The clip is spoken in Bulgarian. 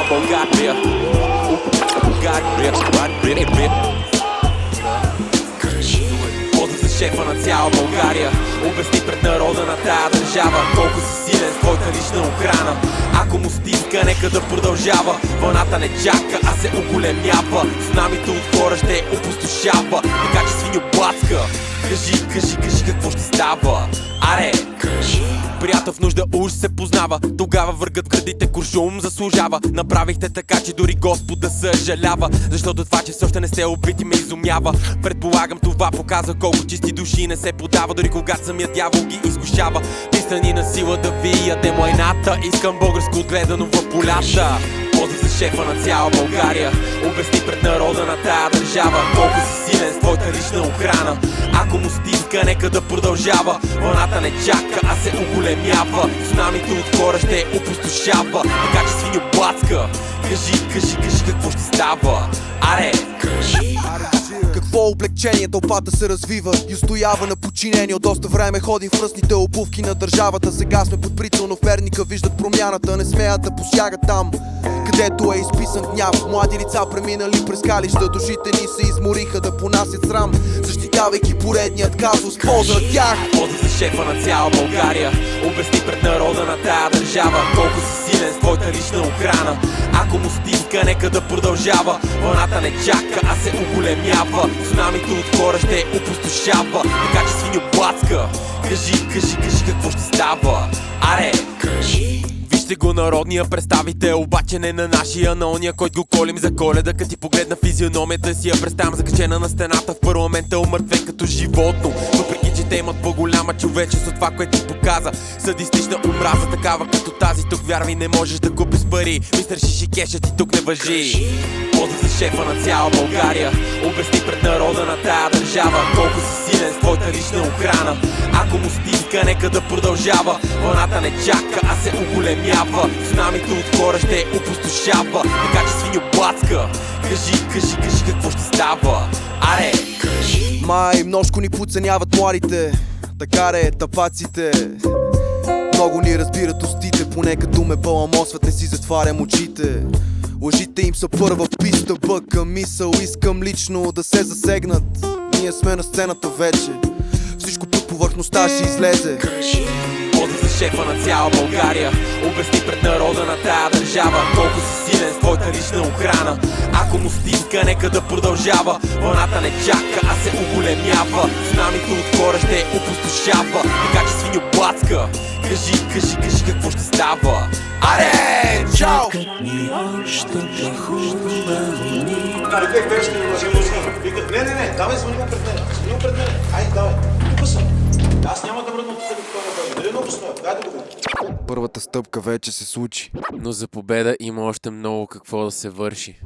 цяла България. Поздрав за шефа на цяла България. Обясни пред народа на тая държава колко си силен с твоята лична охрана. Ако му стиска, нека да продължава. Вълната не чака, а се оголемява. Цунамито от хора ще опустошава. Така че свиньоблацка, кажи какво ще става. Аре, кажи. Приятел в нужда уж се познава. Тогава въргат градите, куршум заслужава. Направихте така, че дори Господ да съжалява. Защото това, че все още не сте убити, ме изумява. Предполагам, това показва колко чисти души не се подава. Дори когато самият дявол ги изкушава. Писани на сила да ви яде млайната. Искам българско отгледано в полята. Поздрав за шефа на цяла България. Обясни пред народа на тая държава колко си силен с твоята лична охрана. Ако му стиска, нека да продължава. Вълната не чака, а се оголемява. Цунамито от хора ще опустошава. Така че свиньоблацка, кажи какво ще става. Аре, кажи. Какво облегчение, тълпата се развива и устоява на подчинение. От доста време ходим в ръсните обувки на държавата. Сега сме под прицел, но верника виждат промяната. Не смеят да посягат там, където е изписан гняв. Млади лица преминали през калища, душите ни се измориха да понасят срам, защитавайки поредният казус. Поздрав тях! Поздрав за шефа на цяла България. Обясни пред народа на тая държава колко си силен с твоята лична охрана. Ако му стиска, нека да продължава. Вълната не чака, а се оголемява. Цунамито от хора ще опустошава. Така че свиньоблацка, кажи какво ще става. Аре, кажи. Вижте го народния представител, обаче не на нашия, на ония, който го колим за Коледа. Като ти погледна физиономията си, я представям закачена на стената в парламента, умъртвен като животно. Въпреки че те имат по-голяма човечест от това, което ти показа. Садистична омраза, такава като тази. Тук вярвай, не можеш да купиш пари. Мистер Шишикеша ти тук не важи. Поздрав за шефа на цяла България. Обясни пред народа на тая държава колко си силен с твоята лична охрана. Ако му стиска, нека да продължава. Вълната не чака, а се оголемява. Цунамито от хора ще опустошава. Така че свиньоблацка, кажи какво ще става. Аре, кажи. Май множко ни подценяват младите, така ре тапаците. Много ни разбират устите, поне като ме баламосват, не си затварям очите. Лъжите им са първа писта, бъкам мисъл, искам лично да се засегнат. Ние сме на сцената вече, всичко под повърхността ще излезе. Поздрав за шефа на цяла България. Обясни пред народа на тая държава колко си силен с твоята лична охрана. Ако му стиска, нека да продължава. Вълната не чака, а се оголемява. Цунамито от хора ще опустошава. Така че свиньоблацка, кажи какво ще става. Аре, чао! Не, давай, звъни му пред мен. Айде, давай. Тук съм. Аз няма да мръдна тук да това. Дали много сме? Дай да го видим. Първата стъпка вече се случи. Но за победа има още много какво да се върши.